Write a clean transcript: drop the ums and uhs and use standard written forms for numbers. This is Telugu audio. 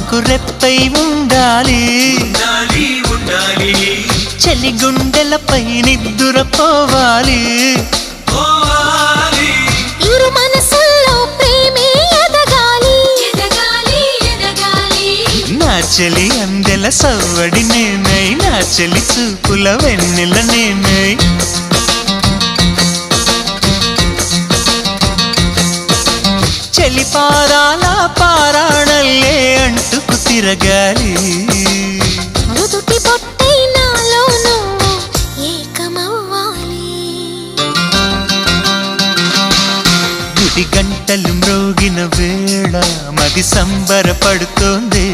మాకు రెప్పై ఉండాలి చలి గుండెలపై నిద్దురపోవాలి ఇరు మనసుల్లో ప్రేమే ఎదగాలి నా చెలి అందెల సవ్వడి నేనై నా చెలి చూపుల వెన్నెల నేనై చెలి పారాల పారాణల్లే అంటుకు తిరగాలి మృదుటి బొట్టై నాలో నువ్వు ఏకమవ్వాలి గుడి గంటలు మ్రోగిన వేళ మది సంబరపడుతోంది